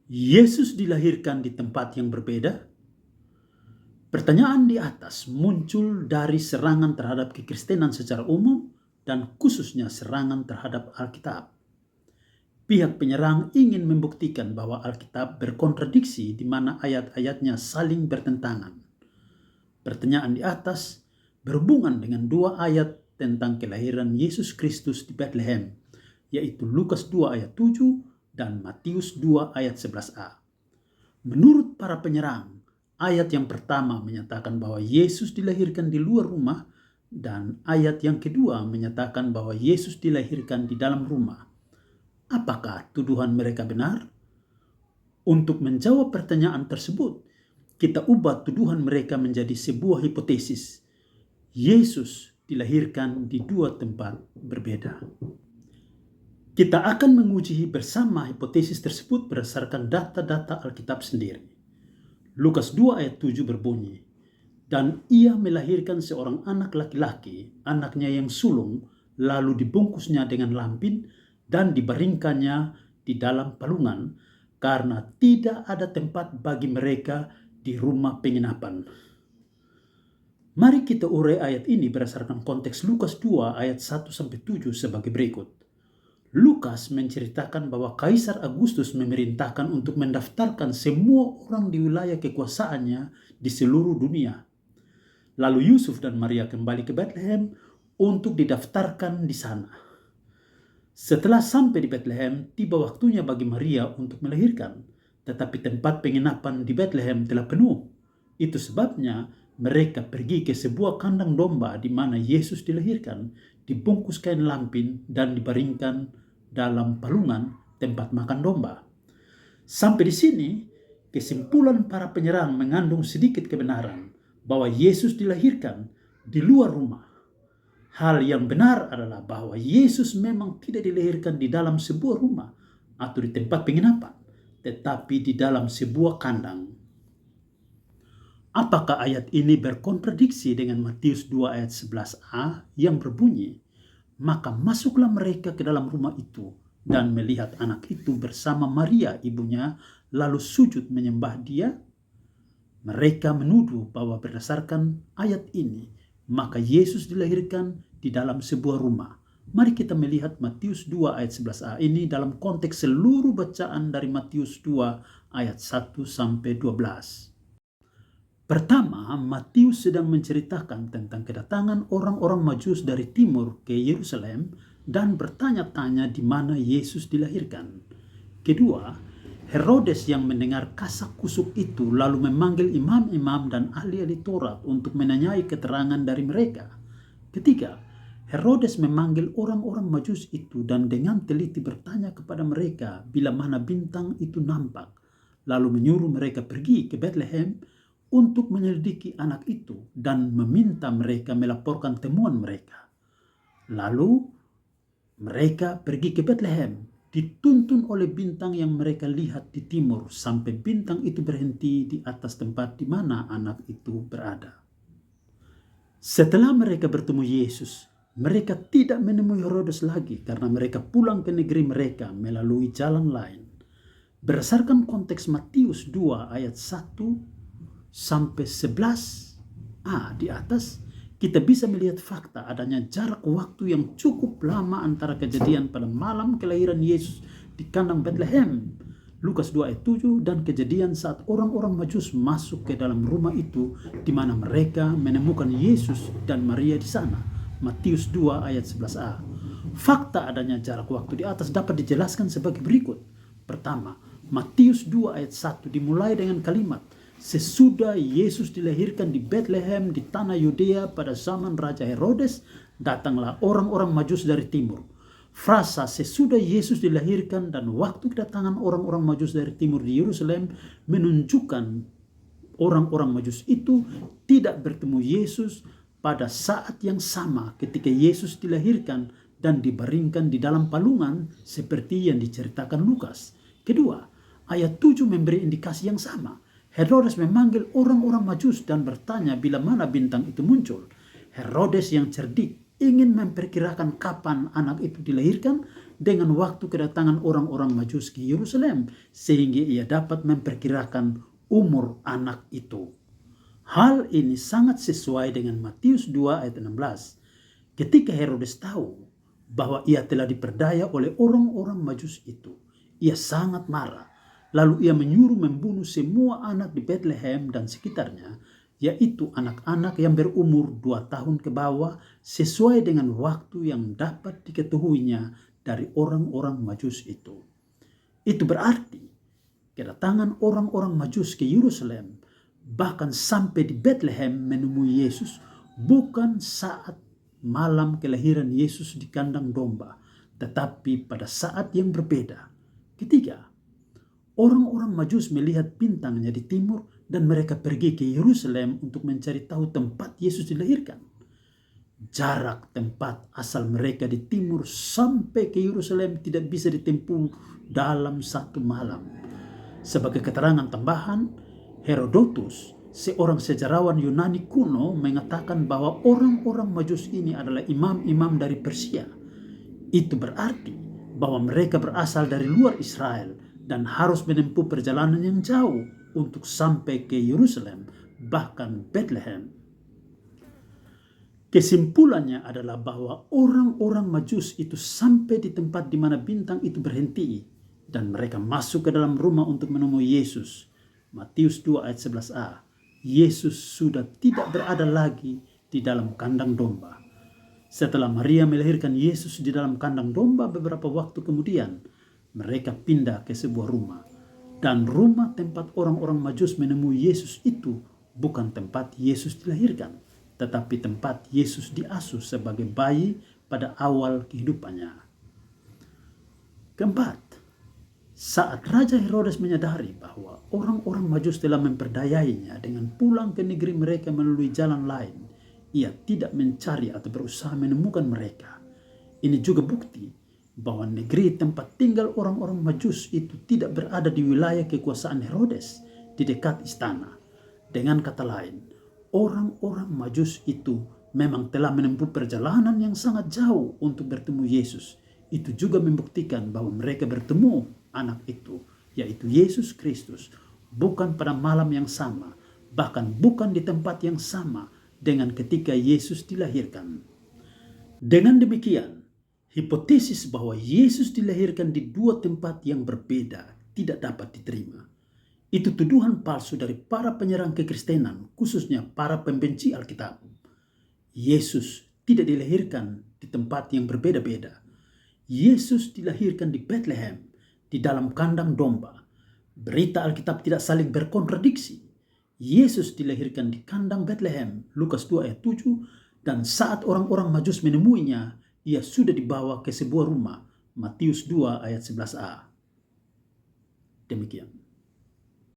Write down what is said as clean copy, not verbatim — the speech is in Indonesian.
Yesus dilahirkan di tempat yang berbeda? Pertanyaan di atas muncul dari serangan terhadap kekristenan secara umum dan khususnya serangan terhadap Alkitab. Pihak penyerang ingin membuktikan bahwa Alkitab berkontradiksi di mana ayat-ayatnya saling bertentangan. Pertanyaan di atas berhubungan dengan dua ayat tentang kelahiran Yesus Kristus di Bethlehem, yaitu Lukas 2 ayat 7 dan Matius 2 ayat 11a. Menurut para penyerang, ayat yang pertama menyatakan bahwa Yesus dilahirkan di luar rumah dan ayat yang kedua menyatakan bahwa Yesus dilahirkan di dalam rumah. Apakah tuduhan mereka benar? Untuk menjawab pertanyaan tersebut, kita ubah tuduhan mereka menjadi sebuah hipotesis. Yesus dilahirkan di dua tempat berbeda. Kita akan menguji bersama hipotesis tersebut berdasarkan data-data Alkitab sendiri. Lukas 2 ayat 7 berbunyi, "Dan ia melahirkan seorang anak laki-laki, anaknya yang sulung, lalu dibungkusnya dengan lampin dan dibaringkannya di dalam palungan, karena tidak ada tempat bagi mereka di rumah penginapan." Mari kita urai ayat ini berdasarkan konteks Lukas 2 ayat 1-7 sebagai berikut. Lukas menceritakan bahwa Kaisar Agustus memerintahkan untuk mendaftarkan semua orang di wilayah kekuasaannya di seluruh dunia. Lalu Yusuf dan Maria kembali ke Bethlehem untuk didaftarkan di sana. Setelah sampai di Bethlehem, tiba waktunya bagi Maria untuk melahirkan, tetapi tempat penginapan di Bethlehem telah penuh. Itu sebabnya mereka pergi ke sebuah kandang domba di mana Yesus dilahirkan, dibungkus kain lampin dan dibaringkan dalam palungan tempat makan domba. Sampai di sini, kesimpulan para penyerang mengandung sedikit kebenaran bahwa Yesus dilahirkan di luar rumah. Hal yang benar adalah bahwa Yesus memang tidak dilahirkan di dalam sebuah rumah atau di tempat penginapan, tetapi di dalam sebuah kandang. Apakah ayat ini berkontradiksi dengan Matius 2 ayat 11a yang berbunyi, "Maka masuklah mereka ke dalam rumah itu dan melihat anak itu bersama Maria ibunya, lalu sujud menyembah dia"? Mereka menuduh bahwa berdasarkan ayat ini, maka Yesus dilahirkan di dalam sebuah rumah. Mari kita melihat Matius 2 ayat 11a ini dalam konteks seluruh bacaan dari Matius 2 ayat 1-12. Pertama, Matius sedang menceritakan tentang kedatangan orang-orang Majus dari timur ke Yerusalem dan bertanya-tanya di mana Yesus dilahirkan. Kedua, Herodes yang mendengar kasak kusuk itu lalu memanggil imam-imam dan ahli-ahli Taurat untuk menanyai keterangan dari mereka. Ketiga, Herodes memanggil orang-orang Majus itu dan dengan teliti bertanya kepada mereka bila mana bintang itu nampak, lalu menyuruh mereka pergi ke Bethlehem untuk menyelidiki anak itu dan meminta mereka melaporkan temuan mereka. Lalu mereka pergi ke Bethlehem, dituntun oleh bintang yang mereka lihat di timur sampai bintang itu berhenti di atas tempat di mana anak itu berada. Setelah mereka bertemu Yesus, mereka tidak menemui Herodes lagi karena mereka pulang ke negeri mereka melalui jalan lain. Berdasarkan konteks Matius 2 ayat 1-11a di atas, kita bisa melihat fakta adanya jarak waktu yang cukup lama antara kejadian pada malam kelahiran Yesus di kandang Bethlehem, Lukas 2 ayat 7, dan kejadian saat orang-orang Majus masuk ke dalam rumah itu di mana mereka menemukan Yesus dan Maria di sana, Matius 2 ayat 11a. Fakta adanya jarak waktu di atas dapat dijelaskan sebagai berikut. Pertama, Matius 2 ayat 1 dimulai dengan kalimat, "Sesudah Yesus dilahirkan di Bethlehem di tanah Yudea pada zaman Raja Herodes, datanglah orang-orang Majus dari timur." Frasa "sesudah Yesus dilahirkan" dan waktu kedatangan orang-orang Majus dari timur di Yerusalem menunjukkan orang-orang Majus itu tidak bertemu Yesus pada saat yang sama ketika Yesus dilahirkan dan dibaringkan di dalam palungan seperti yang diceritakan Lukas. Kedua, ayat 7 memberi indikasi yang sama. Herodes memanggil orang-orang Majus dan bertanya bila mana bintang itu muncul. Herodes yang cerdik ingin memperkirakan kapan anak itu dilahirkan dengan waktu kedatangan orang-orang Majus ke Yerusalem, sehingga ia dapat memperkirakan umur anak itu. Hal ini sangat sesuai dengan Matius 2 ayat 16. Ketika Herodes tahu bahwa ia telah diperdaya oleh orang-orang Majus itu, ia sangat marah. Lalu ia menyuruh membunuh semua anak di Bethlehem dan sekitarnya, yaitu anak-anak yang berumur 2 tahun ke bawah, sesuai dengan waktu yang dapat diketahuinya dari orang-orang Majus itu. Itu berarti kedatangan orang-orang Majus ke Yerusalem, bahkan sampai di Bethlehem menemui Yesus, bukan saat malam kelahiran Yesus di kandang domba, tetapi pada saat yang berbeda. Ketiga, orang-orang Majus melihat bintangnya di timur dan mereka pergi ke Yerusalem untuk mencari tahu tempat Yesus dilahirkan. Jarak tempat asal mereka di timur sampai ke Yerusalem tidak bisa ditempuh dalam 1 malam. Sebagai keterangan tambahan, Herodotus, seorang sejarawan Yunani kuno, mengatakan bahwa orang-orang Majus ini adalah imam-imam dari Persia. Itu berarti bahwa mereka berasal dari luar Israel dan harus menempuh perjalanan yang jauh untuk sampai ke Yerusalem, bahkan Bethlehem. Kesimpulannya adalah bahwa orang-orang Majus itu sampai di tempat di mana bintang itu berhenti dan mereka masuk ke dalam rumah untuk menemui Yesus. Matius 2 ayat 11a. Yesus sudah tidak berada lagi di dalam kandang domba. Setelah Maria melahirkan Yesus di dalam kandang domba, beberapa waktu kemudian mereka pindah ke sebuah rumah. Dan rumah tempat orang-orang Majus menemui Yesus itu bukan tempat Yesus dilahirkan, tetapi tempat Yesus diasuh sebagai bayi pada awal kehidupannya. Keempat, saat Raja Herodes menyadari bahwa orang-orang Majus telah memperdayainya dengan pulang ke negeri mereka melalui jalan lain, ia tidak mencari atau berusaha menemukan mereka. Ini juga bukti bahwa negeri tempat tinggal orang-orang Majus itu tidak berada di wilayah kekuasaan Herodes di dekat istana. Dengan kata lain, orang-orang Majus itu memang telah menempuh perjalanan yang sangat jauh untuk bertemu Yesus. Itu juga membuktikan bahwa mereka bertemu anak itu, yaitu Yesus Kristus, bukan pada malam yang sama, bahkan bukan di tempat yang sama dengan ketika Yesus dilahirkan. Dengan demikian, hipotesis bahwa Yesus dilahirkan di 2 tempat yang berbeda tidak dapat diterima. Itu tuduhan palsu dari para penyerang kekristenan, khususnya para pembenci Alkitab. Yesus tidak dilahirkan di tempat yang berbeda-beda. Yesus dilahirkan di Bethlehem, di dalam kandang domba. Berita Alkitab tidak saling berkontradiksi. Yesus dilahirkan di kandang Bethlehem, Lukas 2 ayat 7, dan saat orang-orang Majus menemuinya, ia sudah dibawa ke sebuah rumah, Matius 2 ayat 11a. Demikian.